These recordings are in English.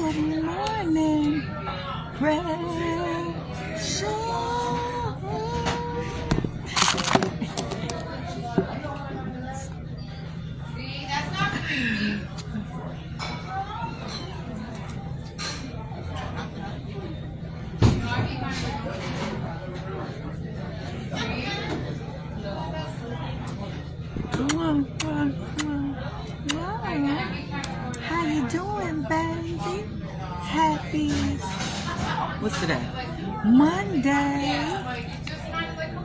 Good morning, precious. How you doing, baby? Happy, what's today? Monday.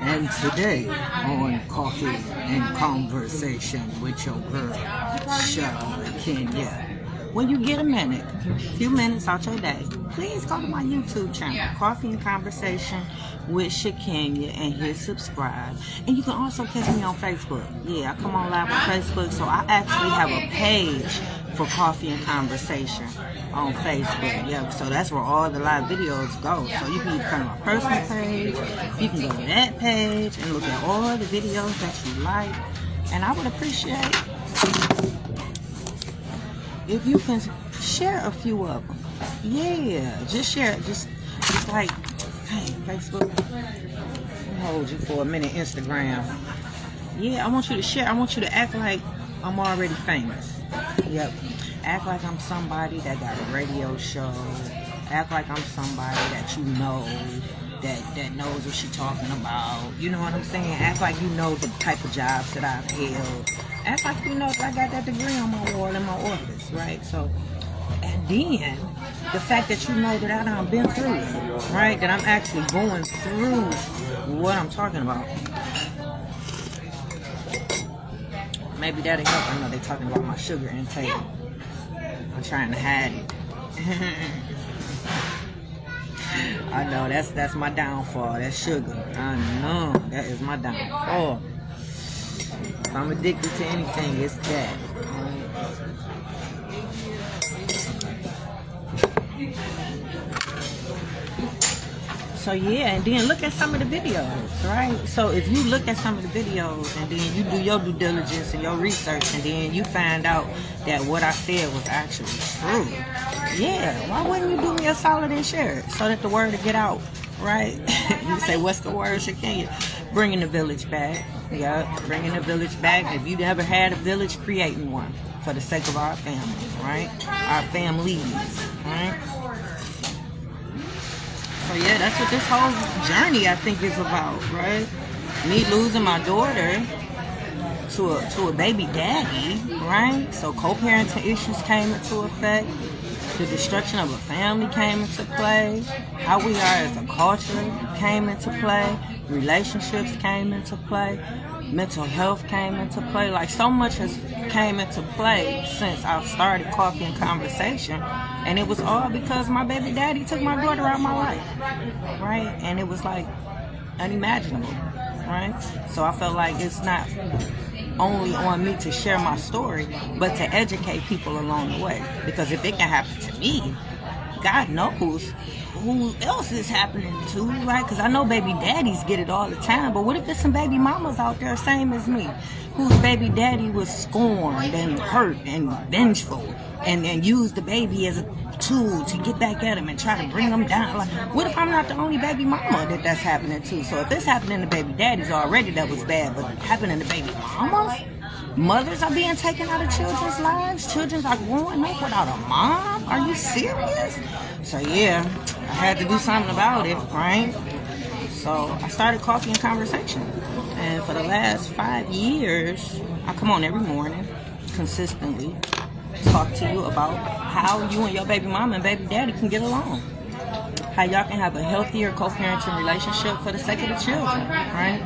And today on Coffee and Conversation with your girl, Shakenya. When you get a minute, a few minutes out your day, please go to my YouTube channel, Coffee and Conversation with Shakenya, and hit subscribe. And you can also catch me on Facebook. Yeah, I come on live on Facebook, so I actually have a page for Coffee and Conversation on Facebook. Yeah, so that's where all the live videos go. So you can come to my personal page, you can go to that page and look at all the videos that you like. And I would appreciate if you can share a few of them. Yeah, just share it. Just like, hey, Facebook, I'll hold you for a minute. Instagram. Yeah, I want you to share. I want you to act like I'm already famous. Yep. Act like I'm somebody that got a radio show. Act like I'm somebody that you know, that knows what she's talking about. You know what I'm saying? Act like you know the type of jobs that I've held. Act like you know that I got that degree on my wall in my office, right? So, and then the fact that you know that I done been through it, right? That I'm actually going through what I'm talking about. Maybe that'll help. I know they're talking about my sugar intake. I'm trying to hide it. I know that's my downfall. That's sugar. I know that is my downfall. If I'm addicted to anything, it's that. So yeah, and then look at some of the videos, right? So if you look at some of the videos and then you do your due diligence and your research and then you find out that what I said was actually true, yeah, why wouldn't you do me a solid and share it so that the word will get out, right? You say, what's the word, Shakenya? Bringing the village back. Yeah, bringing the village back. If you never had a village, creating one for the sake of our family, right? Our families, right? So yeah, that's what this whole journey I think is about, right? Me losing my daughter to a baby daddy, right? So co-parenting issues came into effect. The destruction of a family came into play. How we are as a culture came into play. Relationships came into play. Mental health came into play. Like, so much has came into play since I've started Coffee and Conversation. And it was all because my baby daddy took my daughter out of my life, right? And it was like unimaginable, right? So I felt like it's not only on me to share my story, but to educate people along the way. Because if it can happen to me, God knows who else is happening to, right? Because I know baby daddies get it all the time, but what if there's some baby mamas out there same as me, whose baby daddy was scorned and hurt and vengeful and used the baby as a tool to get back at him and try to bring them down? Like, what if I'm not the only baby mama that's happening to? So if it's happening to baby daddies already, that was bad, but happening to baby mamas? Mothers are being taken out of children's lives. Children are growing up without a mom. Are you serious? So yeah, I had to do something about it, right? So I started Coffee and Conversation. And for the last 5 years, I come on every morning, consistently, talk to you about how you and your baby mama and baby daddy can get along. How y'all can have a healthier co-parenting relationship for the sake of the children, right?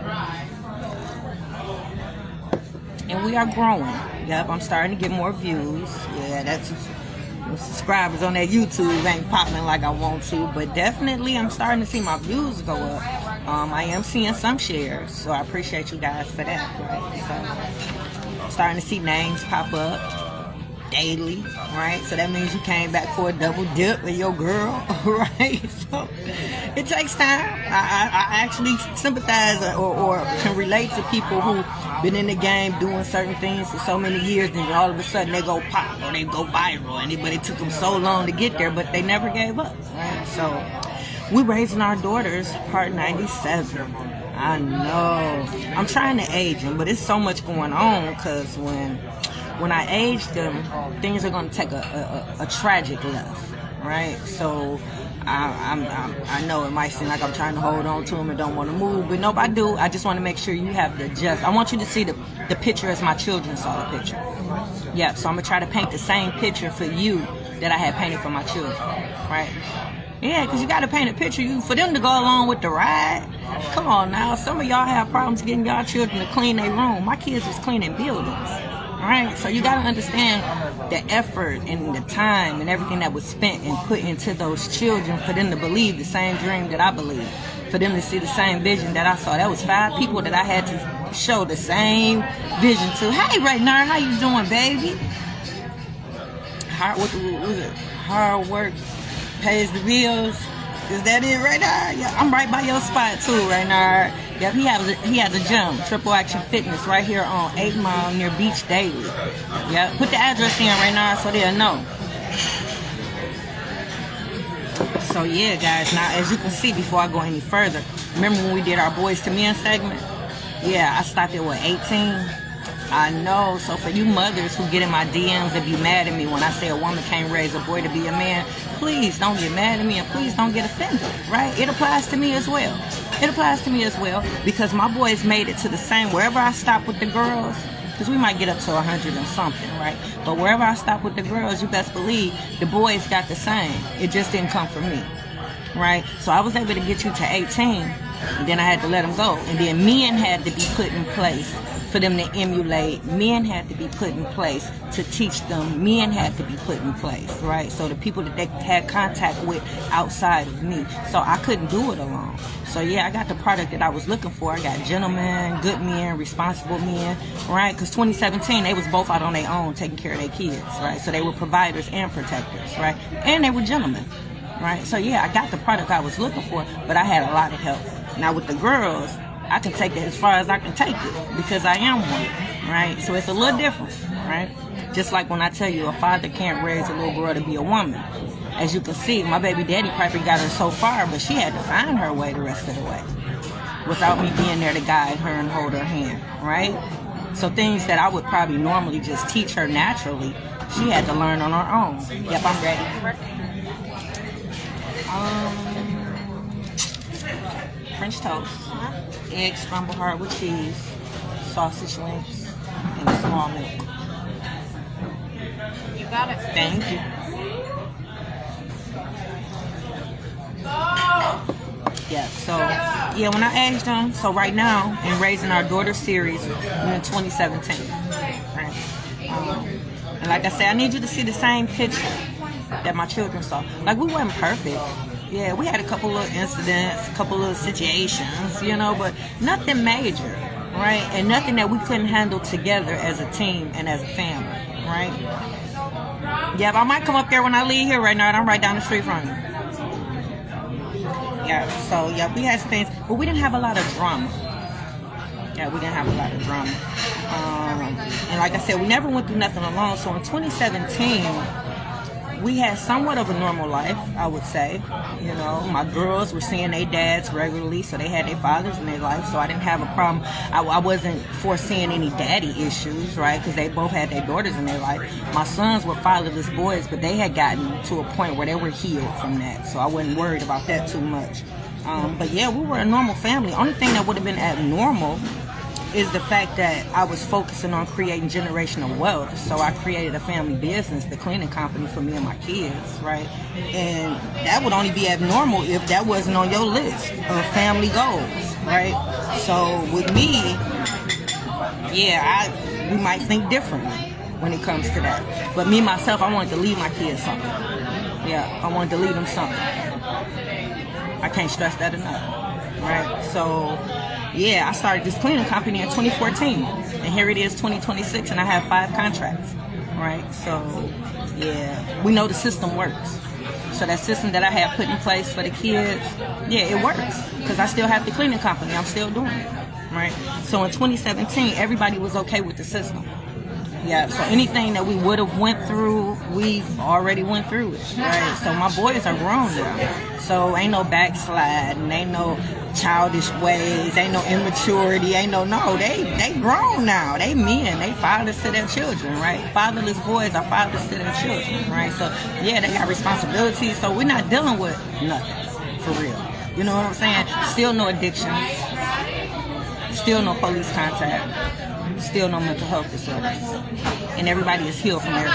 And we are growing. Yep, I'm starting to get more views. Yeah, that's subscribers on that YouTube ain't popping like I want to, but definitely I'm starting to see my views go up. I am seeing some shares, so I appreciate you guys for that. Right? So, starting to see names pop up daily, right? So that means you came back for a double dip with your girl, right? So it takes time. I actually sympathize or can relate to people who've been in the game doing certain things for so many years, and all of a sudden they go pop or they go viral, and it took them so long to get there, but they never gave up, right? So we're raising our daughters, part 97. I know. I'm trying to age them, but it's so much going on because when I age them, things are going to take a tragic left, right? So I know it might seem like I'm trying to hold on to them and don't want to move, but nope, I do. I just want to make sure you have the I want you to see the picture as my children saw the picture. Yeah, so I'm going to try to paint the same picture for you that I had painted for my children, right? Yeah, because you got to paint a picture for them to go along with the ride. Come on now. Some of y'all have problems getting y'all children to clean their room. My kids was cleaning buildings. All right? So you got to understand the effort and the time and everything that was spent and put into those children for them to believe the same dream that I believe. For them to see the same vision that I saw. That was 5 people that I had to show the same vision to. Hey, Raynard, how you doing, baby? Hard work pays the bills. Is that it right now? Yeah, I'm right by your spot too, right now. Yep, he has a gym, Triple Action Fitness, right here on 8 Mile near Beach Daily. Yep, put the address in right now so they'll know. So yeah, guys. Now, as you can see, before I go any further, remember when we did our Boys to Men segment? Yeah, I stopped at 18. I know. So for you mothers who get in my DMs and be mad at me when I say a woman can't raise a boy to be a man, please don't get mad at me and please don't get offended, right? It applies to me as well. It applies to me as well because my boys made it to the same, wherever I stop with the girls, because we might get up to 100 and something, right? But wherever I stop with the girls, you best believe the boys got the same. It just didn't come from me, right? So I was able to get you to 18, and then I had to let them go. And then men had to be put in place for them to emulate. Men had to be put in place to teach them. Men had to be put in place, right? So the people that they had contact with outside of me. So I couldn't do it alone. So yeah, I got the product that I was looking for. I got gentlemen, good men, responsible men, right? Because 2017, they was both out on their own taking care of their kids, right? So they were providers and protectors, right? And they were gentlemen, right? So yeah, I got the product I was looking for, but I had a lot of help. Now with the girls, I can take it as far as I can take it because I am one, right? So it's a little different, right? Just like when I tell you a father can't raise a little girl to be a woman. As you can see, my baby daddy probably got her so far, but she had to find her way the rest of the way without me being there to guide her and hold her hand, right? So things that I would probably normally just teach her naturally, she had to learn on her own. Yep, I'm ready. French toast, eggs scrambled hard with cheese, sausage links, and a small milk. You got it. Thank you. Yeah, so, yeah, when I aged them, so right now, in Raising Our Daughter series, we're in 2017, right? And like I said, I need you to see the same picture that my children saw. Like, we weren't perfect. Yeah, we had a couple of incidents, a couple of situations, you know, but nothing major, right? And nothing that we couldn't handle together as a team and as a family, right? Yeah, but I might come up there when I leave here right now, and I'm right down the street from you. Yeah, so, yeah, we had things, but we didn't have a lot of drama. Yeah, we didn't have a lot of drama. And like I said, we never went through nothing alone. So in 2017... we had somewhat of a normal life, I would say. You know, my girls were seeing their dads regularly, so they had their fathers in their life, so I didn't have a problem. I wasn't foreseeing any daddy issues, right, because they both had their daughters in their life. My sons were fatherless boys, but they had gotten to a point where they were healed from that, so I wasn't worried about that too much. But yeah, we were a normal family. Only thing that would have been abnormal is the fact that I was focusing on creating generational wealth. So I created a family business, the cleaning company for me and my kids, right? And that would only be abnormal if that wasn't on your list of family goals, right? So with me, yeah, we might think differently when it comes to that. But me, myself, I wanted to leave my kids something. Yeah, I wanted to leave them something. I can't stress that enough, right? So... yeah, I started this cleaning company in 2014, and here it is 2026, and I have 5 contracts. right? So, yeah, we know the system works. So that system that I have put in place for the kids, yeah, it works. Because I still have the cleaning company. I'm still doing it, right? So in 2017, everybody was okay with the system. Yeah, so anything that we would have went through, we've already went through it, right? So my boys are grown now. So ain't no backsliding, ain't no childish ways, ain't no immaturity, no, they grown now. They men, they fathers to their children, right? Fatherless boys are fathers to their children, right? So yeah, they got responsibilities, so we're not dealing with nothing, for real. You know what I'm saying? Still no addiction, still no police contact. Still no mental health disorders, and everybody is healed from their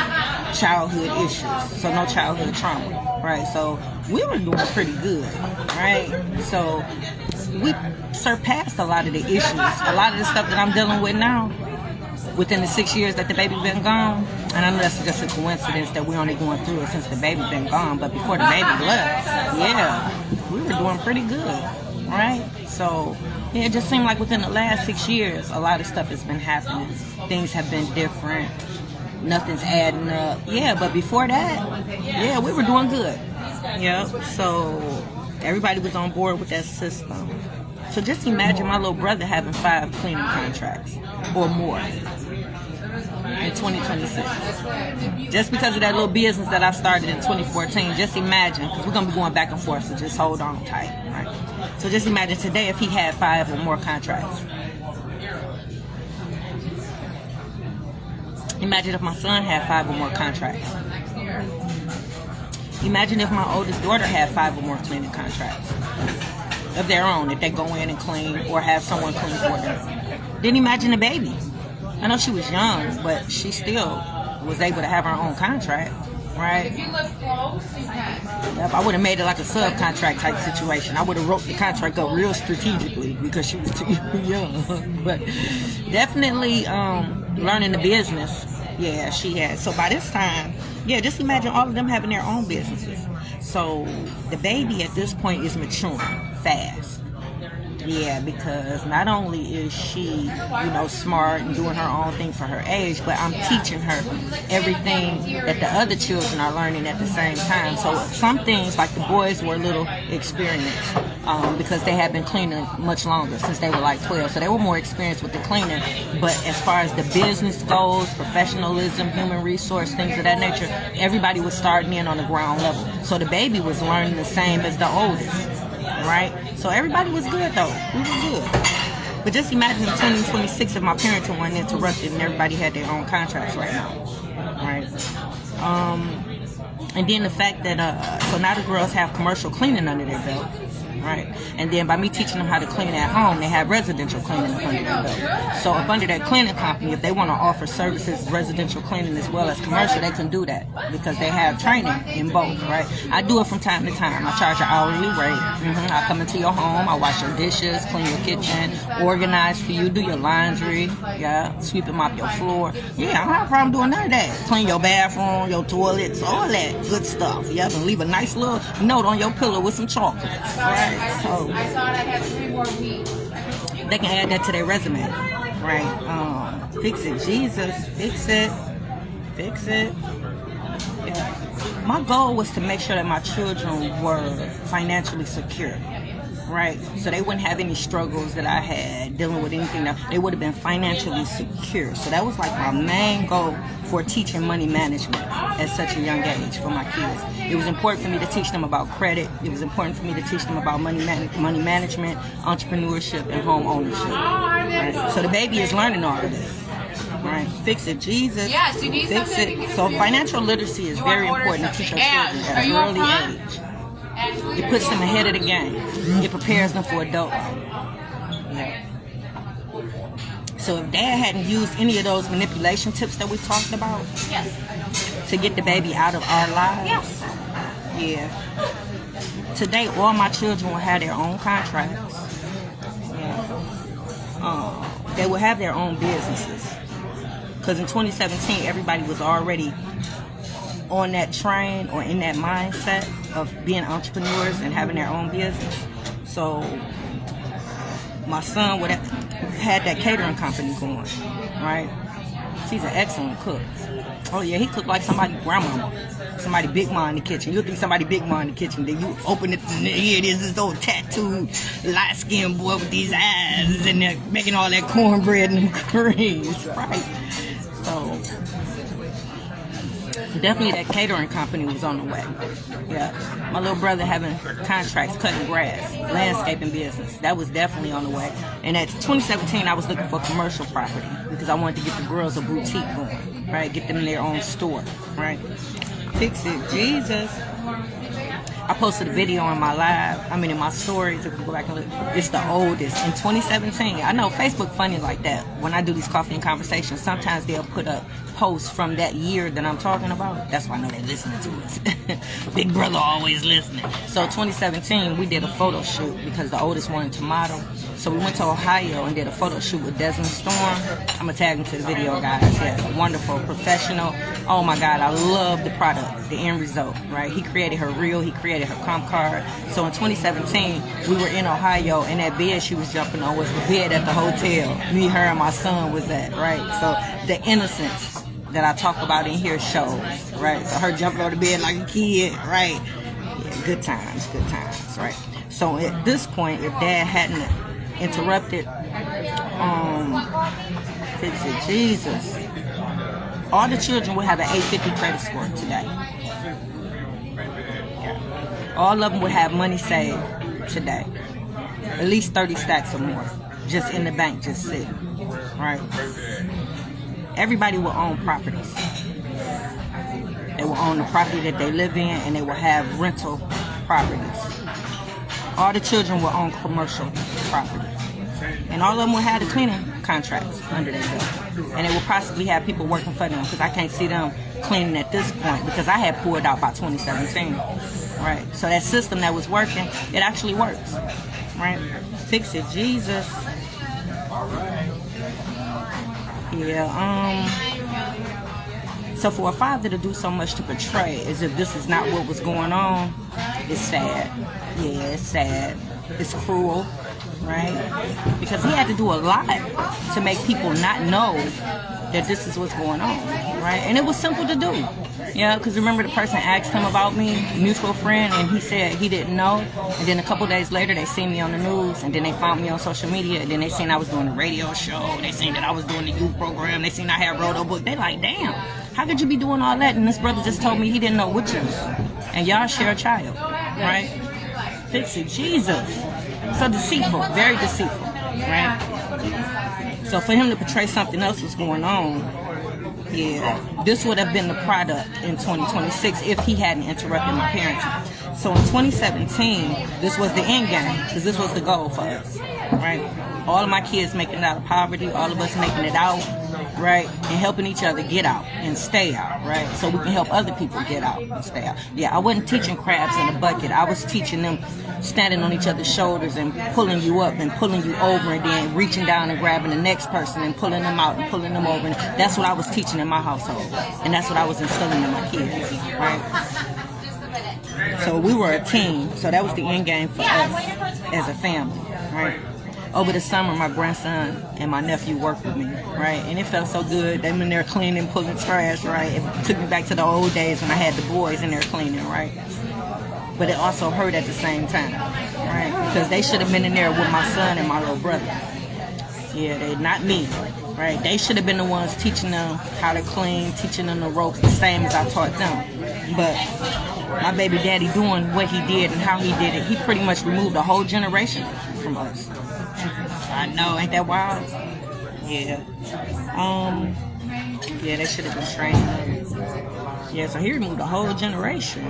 childhood issues, so no childhood trauma, right? So we were doing pretty good, right? So we surpassed a lot of the issues, a lot of the stuff that I'm dealing with now within the 6 years that the baby been gone. And I know that's just a coincidence that we're only going through it since the baby been gone, but before the baby left, yeah, we were doing pretty good, right? So yeah, it just seemed like within the last 6 years, a lot of stuff has been happening. Things have been different. Nothing's adding up. Yeah, but before that, yeah, we were doing good. Yep. So everybody was on board with that system. So just imagine my little brother having 5 cleaning contracts or more in 2026. Just because of that little business that I started in 2014, just imagine, because we're going to be going back and forth, so just hold on tight, right? So just imagine today if he had 5 or more contracts. Imagine if my son had 5 or more contracts. Imagine if my oldest daughter had 5 or more cleaning contracts of their own, if they go in and clean or have someone clean for them. Then imagine the baby. I know she was young, but she still was able to have her own contract, right? Yep, I would have made it like a subcontract type situation. I would have wrote the contract up real strategically because she was too young. But definitely learning the business, yeah, she had. So by this time, yeah, just imagine all of them having their own businesses. So the baby at this point is maturing fast. Yeah, because not only is she, smart and doing her own thing for her age, but I'm teaching her everything that the other children are learning at the same time. So some things, like the boys were a little experienced because they had been cleaning much longer, since they were like 12. So they were more experienced with the cleaning. But as far as the business goes, professionalism, human resource, things of that nature, everybody was starting in on the ground level. So the baby was learning the same as the oldest. Right? So everybody was good though. We were good. But just imagine in 2026 if my parenting weren't interrupted and everybody had their own contracts right now. Right? And then the fact that, so now the girls have commercial cleaning under their belt. Right? And then by me teaching them how to clean at home, they have residential cleaning up under their belt. So up under that cleaning company, if they want to offer services, residential cleaning as well as commercial, they can do that because they have training in both, right? I do it from time to time. I charge an hourly rate. I come into your home, I wash your dishes, clean your kitchen, organize for you, do your laundry, yeah, sweep and mop your floor. Yeah, I don't have a problem doing none of that. Clean your bathroom, your toilets, all that good stuff. Yeah, and leave a nice little note on your pillow with some chocolates, right? So they can add that to their resume, right? Fix it, Jesus, fix it. Yeah. My goal was to make sure that my children were financially secure, right? So they wouldn't have any struggles that I had dealing with anything. They would have been financially secure. So that was like my main goal for teaching money management at such a young age for my kids. It was important for me to teach them about credit. It was important for me to teach them about money management, entrepreneurship, and home ownership. Right? So the baby is learning all of this. Right? Fix it, Jesus. Yes, you need fix it. So financial literacy is very important to teach our children at an early age. It puts them ahead of the game. It prepares them for adulthood. Yeah. So if Dad hadn't used any of those manipulation tips that we talked about to get the baby out of our lives, yeah. Today, all my children will have their own contracts. Yeah. They will have their own businesses. Because in 2017, everybody was already on that train or in that mindset of being entrepreneurs and having their own business. So my son would have had that catering company going, right? He's an excellent cook. Oh yeah, he cooked like somebody grandmama. Somebody big ma in the kitchen. You'll think somebody big ma in the kitchen. Then you open it and here it is, this old tattooed, light-skinned boy with these eyes and they're making all that cornbread and them greens, right? So definitely that catering company was on the way. Yeah. My little brother having contracts, cutting grass, landscaping business. That was definitely on the way. And at 2017, I was looking for commercial property because I wanted to get the girls a boutique going, right? Get them their own store, right? Fix it, Jesus. I posted a video on my in my stories. If you go back and look, it's the oldest in 2017. I know Facebook funny like that. When I do these coffee and conversations, sometimes they'll put up posts from that year that I'm talking about. That's why I know they're listening to us. Big brother always listening. So 2017, we did a photo shoot because the oldest wanted to model. So we went to Ohio and did a photo shoot with Desmond Storm. I'm going to tag him to the video, guys. Yes, wonderful, professional. Oh my God, I love the product, the end result, right? He created her reel, he created her comp card. So in 2017, we were in Ohio and that bed she was jumping on was the bed at the hotel. Me, her, and my son was at, right? So the innocence that I talk about in here shows, right? So her jumping on the bed like a kid, right? Yeah, good times, right? So at this point, if Dad hadn't interrupted, fix it, Jesus, all the children would have an 850 credit score today. Yeah. All of them would have money saved today, at least 30 stacks or more, just in the bank, just sitting, right? Everybody will own properties. They will own the property that they live in, and they will have rental properties. All the children will own commercial property. And all of them will have the cleaning contracts under their belt. And they will possibly have people working for them because I can't see them cleaning at this point because I had pulled out by 2017. Right? So that system that was working, it actually works. Right? Fix it, Jesus. Yeah, so for a father to do so much to portray as if this is not what was going on, it's sad. Yeah, it's sad. It's cruel, right? Because he had to do a lot to make people not know that this is what's going on, right? And it was simple to do. Yeah, because remember the person asked him about me, a mutual friend, and he said he didn't know. And then a couple days later, they seen me on the news, and then they found me on social media, and then they seen I was doing a radio show. They seen that I was doing the youth program. They seen I had wrote a book. They like, damn, how could you be doing all that? And this brother just told me he didn't know which is. And y'all share a child, right? Fix it, Jesus. So deceitful, very deceitful, right? So for him to portray something else was going on, yeah, this would have been the product in 2026 if he hadn't interrupted my parenting. So in 2017, this was the end game because this was the goal for us, right? All of my kids making it out of poverty, all of us making it out, right? And helping each other get out and stay out, right? So we can help other people get out and stay out. Yeah, I wasn't teaching crabs in a bucket. I was teaching them standing on each other's shoulders and pulling you up and pulling you over and then reaching down and grabbing the next person and pulling them out and pulling them over. And that's what I was teaching in my household. And that's what I was instilling in my kids, right? So we were a team. So that was the end game for us as a family, right? Over the summer, my grandson and my nephew worked with me, right? And it felt so good. They were in there cleaning, pulling trash, right? It took me back to the old days when I had the boys in there cleaning, right? But it also hurt at the same time, right? Because they should have been in there with my son and my little brother. Yeah, they not me, right? They should have been the ones teaching them how to clean, teaching them the ropes the same as I taught them. But my baby daddy doing what he did and how he did it, he pretty much removed a whole generation from us. I know, ain't that wild? Yeah. Yeah, they should have been trained. Yeah, so he removed a whole generation.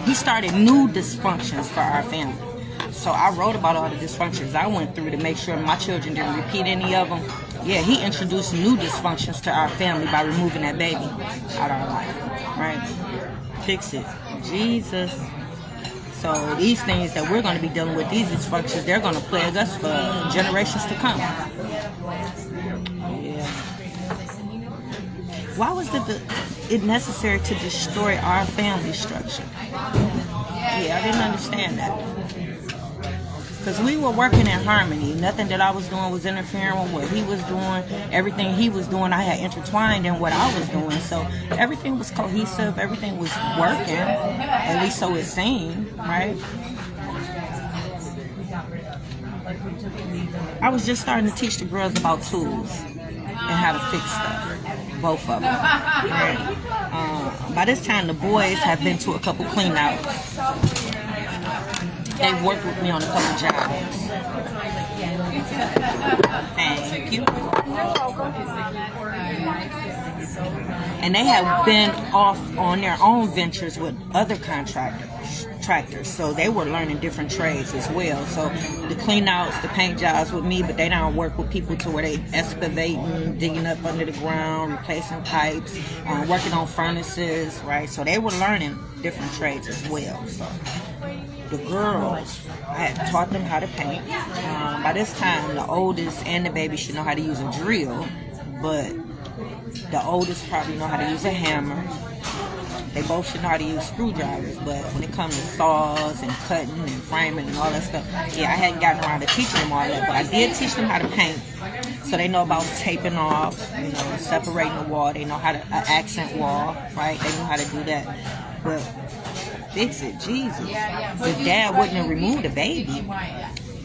He started new dysfunctions for our family. So I wrote about all the dysfunctions I went through to make sure my children didn't repeat any of them. Yeah, he introduced new dysfunctions to our family by removing that baby out of our life, right? Fix it. Jesus. So these things that we're going to be dealing with, these dysfunctions, they're going to plague us for generations to come. Yeah. Why was it necessary to destroy our family structure? Yeah, I didn't understand that. Because we were working in harmony. Nothing that I was doing was interfering with what he was doing. Everything he was doing, I had intertwined in what I was doing. So everything was cohesive. Everything was working. At least so it seemed, right? I was just starting to teach the girls about tools and how to fix stuff. Both of them. Right? By this time, the boys have been to a couple clean-outs. They've worked with me on a couple jobs. Thank you. And they have been off on their own ventures with other contractors, so they were learning different trades as well. So the clean outs, the paint jobs with me, but they don't work with people to where they excavating, digging up under the ground, replacing pipes, working on furnaces, right? So they were learning different trades as well. So the girls, I had taught them how to paint. By this time, the oldest and the baby should know how to use a drill, but the oldest probably know how to use a hammer. They both should know how to use screwdrivers, but when it comes to saws and cutting and framing and all that stuff, yeah, I hadn't gotten around to teaching them all that, but I did teach them how to paint. So they know about taping off, separating the wall. They know how to accent wall, right? They know how to do that. But fix it, Jesus. If Dad wouldn't have removed the baby,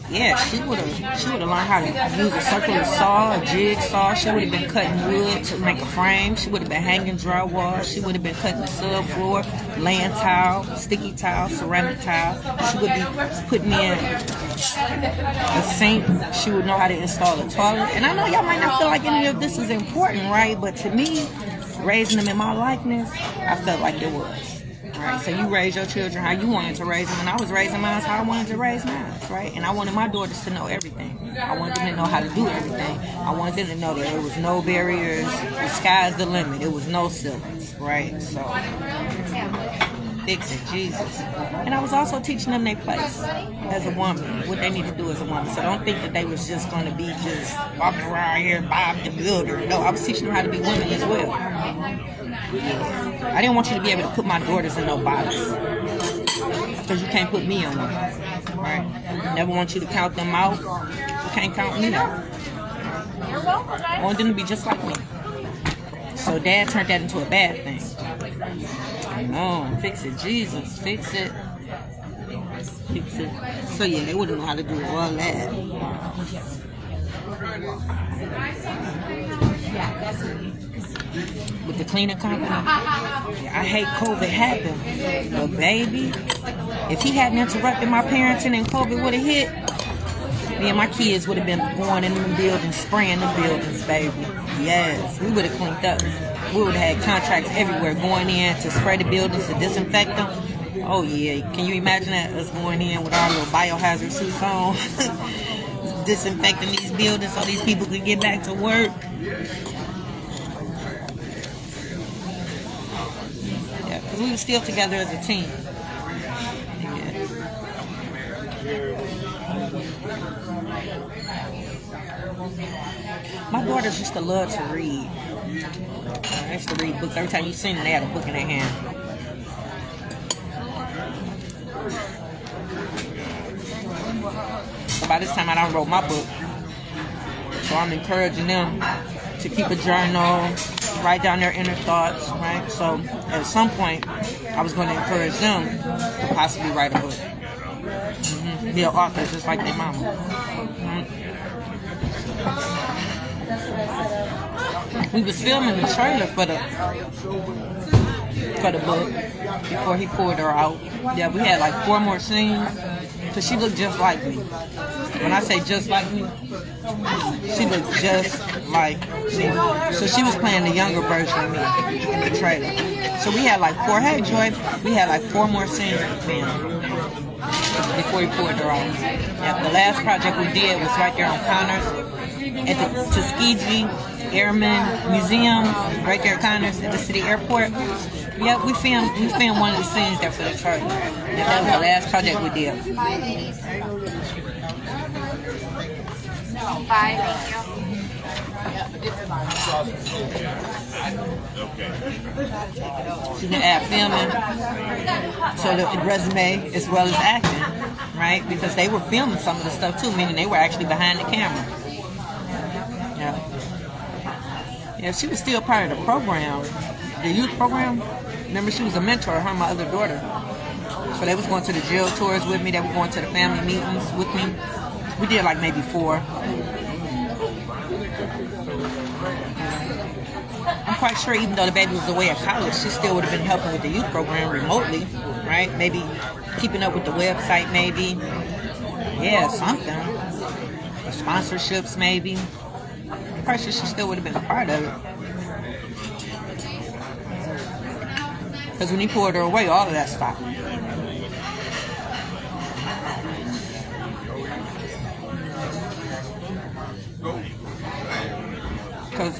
yeah, she would have learned how to use a circular saw, a jigsaw. She would have been cutting wood to make a frame. She would have been hanging drywall. She would have been cutting the subfloor, laying tile, sticky tile, ceramic tile. She would be putting in a sink. She would know how to install a toilet. And I know y'all might not feel like any of this is important, right? But to me, raising them in my likeness, I felt like it was. Right, so you raise your children how you wanted to raise them, and I was raising mine how I wanted to raise mine, right? And I wanted my daughters to know everything. I wanted them to know how to do everything. I wanted them to know that there was no barriers, the sky's the limit, there was no ceilings, right? So, fix it, Jesus. And I was also teaching them their place as a woman, what they need to do as a woman. So don't think that they was just going to be just walking around here, Bob the Builder. No, I was teaching them how to be women as well. I didn't want you to be able to put my daughters in no box, because you can't put me on them, right? Never want you to count them out. You can't count me out. I want them to be just like me. So Dad turned that into a bad thing. No, fix it, Jesus, fix it. Fix it. So yeah, they wouldn't know how to do all that. With the cleaning company, I hate COVID happened, but baby, if he hadn't interrupted my parenting and COVID would have hit, me and my kids would have been going in the buildings, spraying the buildings, baby. Yes, we would have cleaned up. We would have had contracts everywhere going in to spray the buildings, to disinfect them. Oh yeah, can you imagine that, us going in with our little biohazard suits on, disinfecting these buildings so these people could get back to work. Yeah, because we were still together as a team. Yeah. My daughters used to love to read. I used to read books. Every time you seen them, they had a book in their hand. So by this time, I done wrote my book. So I'm encouraging them to keep a journal, write down their inner thoughts, right? So at some point, I was going to encourage them to possibly write a book. Be an author just like their mama. We was filming the trailer for the book before he pulled her out. Yeah, we had like 4 more scenes, because she looked just like me. When I say just like me, she looked just like me. So she was playing the younger version of me in the trailer. So we had like 4, hey Joy, we had like 4 more scenes to film before he pulled her out. Yeah, the last project we did was right there on Connors at the Tuskegee Airmen Museum, right there at Connors at the city airport. Yeah, we filmed one of the scenes there for the trailer. Yeah, that was the last project we did. Bye, thank you. She can add filming to the resume as well as acting. right? Because they were filming some of the stuff too, meaning they were actually behind the camera. Yeah. Yeah, she was still part of the program, the youth program. Remember, she was a mentor, her and my other daughter. So they was going to the jail tours with me. They were going to the family meetings with me. We did like maybe 4. I'm quite sure even though the baby was away at college, she still would have been helping with the youth program remotely, right? Maybe keeping up with the website, maybe. Yeah, something. Or sponsorships, maybe. I'm quite sure she still would have been a part of it. Because when he pulled her away, all of that stopped. Because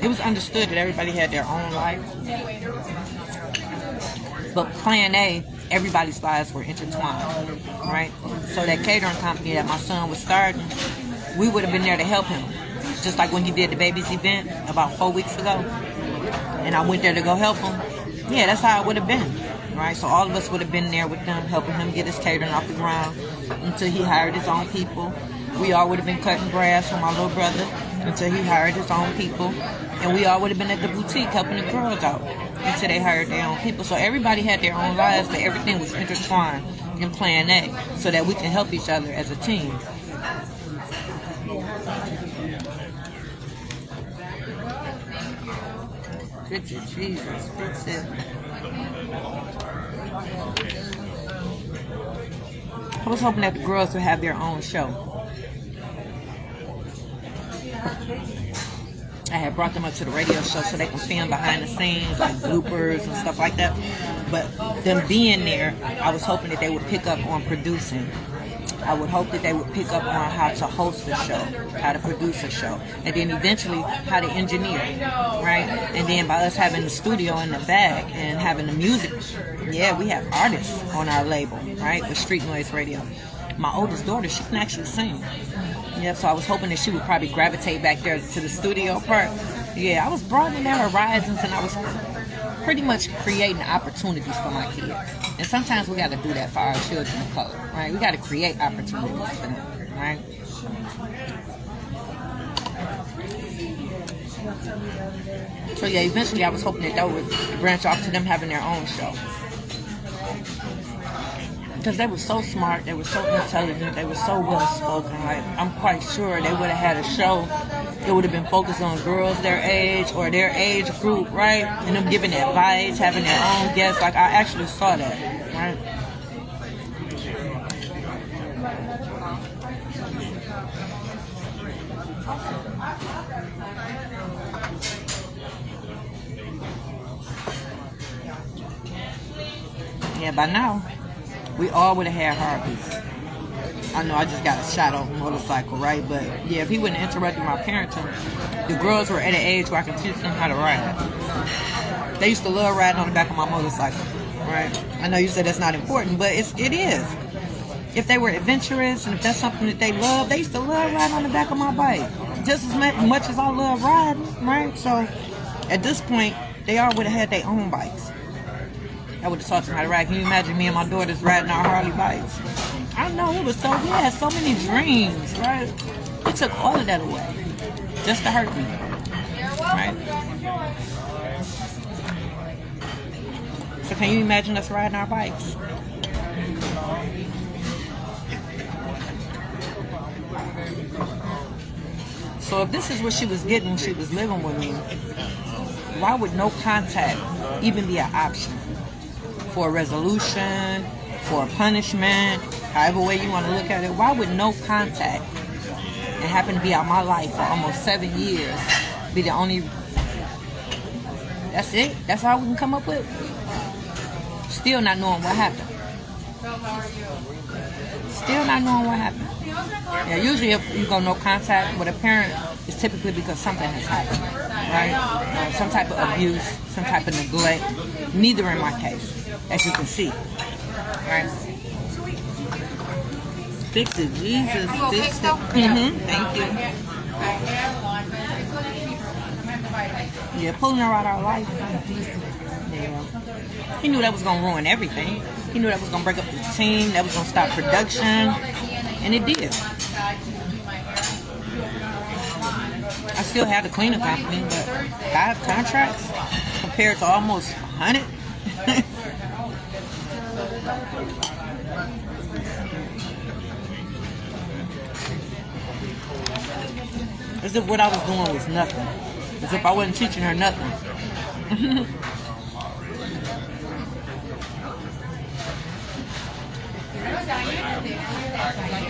it was understood that everybody had their own life. But Plan A, everybody's lives were intertwined, right? So that catering company that my son was starting, we would have been there to help him. Just like when he did the baby's event about 4 weeks ago. And I went there to go help him. Yeah, that's how it would have been, right? So all of us would have been there with them, helping him get his catering off the ground until he hired his own people. We all would have been cutting grass for my little brother until he hired his own people. And we all would have been at the boutique helping the girls out until they hired their own people. So everybody had their own lives, but everything was intertwined in Plan A so that we can help each other as a team. Fix it, Jesus, fix it. I was hoping that the girls would have their own show. I had brought them up to the radio show so they can film behind the scenes, like bloopers and stuff like that. But them being there, I was hoping that they would pick up on producing. I would hope that they would pick up on how to host a show, how to produce a show, and then eventually how to engineer, right? And then by us having the studio in the back and having the music, yeah, we have artists on our label, right, with Street Noise Radio. My oldest daughter, she can actually sing. Yeah, so I was hoping that she would probably gravitate back there to the studio part. Yeah, I was broadening their horizons and I was pretty much creating opportunities for my kids. And sometimes we got to do that for our children of color, right? We got to create opportunities for them, right? So yeah, eventually I was hoping that that would branch off to them having their own show. Because they were so smart, they were so intelligent, they were so well spoken. Like, I'm quite sure they would have had a show that would have been focused on girls their age or their age group, right? And them giving advice, having their own guests. Like, I actually saw that, right? Yeah, by now, we all would have had heartbeats. I know I just got a shot on a motorcycle, right? But yeah, if he wouldn't have interrupted my parenting, the girls were at an age where I could teach them how to ride. They used to love riding on the back of my motorcycle, right? I know you said that's not important, but it is. If they were adventurous and if that's something that they love, they used to love riding on the back of my bike. Just as much as I love riding, right? So at this point, they all would have had their own bikes. I would have taught them how to ride. Can you imagine me and my daughters riding our Harley bikes? I know, it was so, we had so many dreams, right? He took all of that away just to hurt me, right? So can you imagine us riding our bikes? So if this is what she was getting when she was living with me, why would no contact even be an option? For a resolution, for a punishment, however way you want to look at it, why would no contact and happen to be out my life for almost 7 years be the only, that's it? That's all we can come up with? Still not knowing what happened. Still not knowing what happened. Yeah, usually if you go no contact with a parent, it's typically because something has happened, right? Some type of abuse, some type of neglect. Neither in my case, as you can see, right? Fix it, Jesus, fix it. Thank you. Yeah, pulling her out of our life. Yeah. He knew that was gonna ruin everything. He knew that was gonna break up the team, that was gonna stop production, and it did. I still have the cleaning company, but 5 contracts compared to almost 100. As if what I was doing was nothing. As if I wasn't teaching her nothing.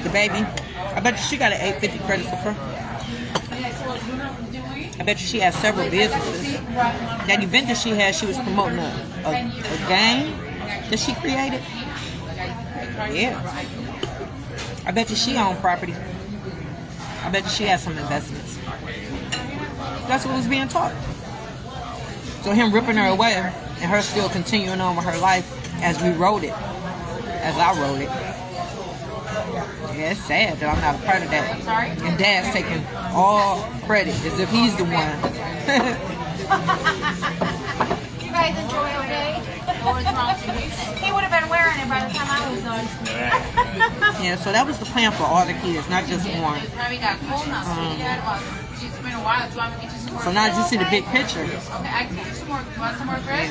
The baby, I bet you she got an 850 credit for her. I bet you she has several businesses. That event that she had, she was promoting a game that she created. Yeah. I bet you she owned property. I bet you she has some investments. That's what was being taught. So him ripping her away and her still continuing on with her life as we wrote it, as I wrote it. Yeah, it's sad that I'm not a part of that. And Dad's taking all credit as if he's the one. You guys enjoy okay? He would have been wearing it by the time I was done. Yeah, so that was the plan for all the kids, not just one. So now you see the big picture. Okay, I can get you some more. You want some more bread?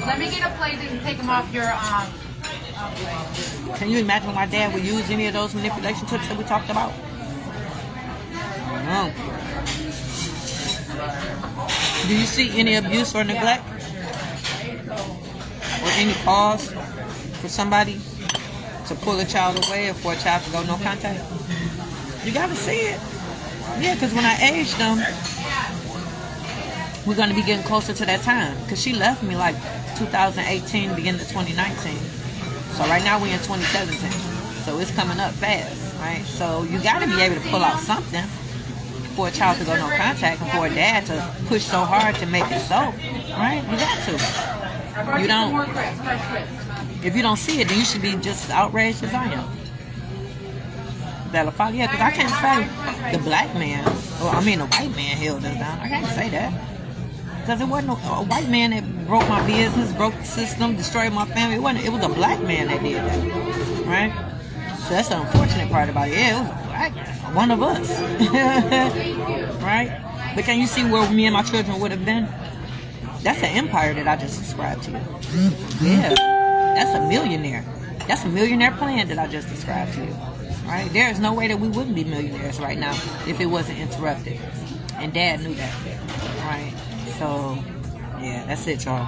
Let me get a plate and take them off your Can you imagine my dad would use any of those manipulation tips that we talked about? I don't know. Do you see any abuse or neglect? Or any cause for somebody to pull a child away or for a child to go no contact? You gotta see it. Yeah, because when I aged them, we're gonna be getting closer to that time. Because she left me like 2018, beginning of 2019. So right now we're in 2017. So it's coming up fast, right? So you gotta be able to pull out something for a child to go no contact and for a dad to push so hard to make it so, right? You got to. You don't. If you don't see it, then you should be just as outraged as I am. Better follow, yeah, because I can't say the black man, or I mean the white man held us down. I can't say that. Because it wasn't a white man that broke my business, broke the system, destroyed my family. It was a black man that did that, right? So that's the unfortunate part about it. Yeah, it was a black man, one of us, right? But can you see where me and my children would have been? That's an empire that I just described to you. Yeah, that's a millionaire. That's a millionaire plan that I just described to you, right? There is no way that we wouldn't be millionaires right now if it wasn't interrupted. And Dad knew that, right? So, yeah, that's it, y'all.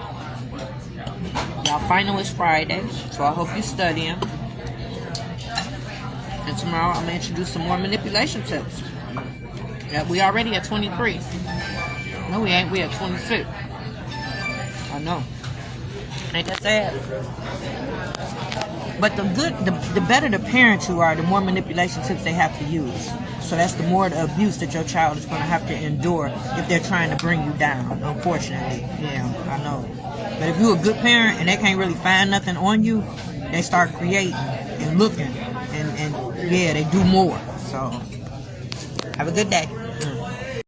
Y'all final is Friday, so I hope you're studying. And tomorrow I'm going to introduce some more manipulation tips. Yeah, we already at 23. No, we ain't. We at 26. I know. Ain't that sad? But the better the parents you are, the more manipulation tips they have to use. So that's the more the abuse that your child is going to have to endure if they're trying to bring you down, unfortunately. Yeah, I know. But if you're a good parent and they can't really find nothing on you, they start creating and looking. And yeah, they do more. So have a good day.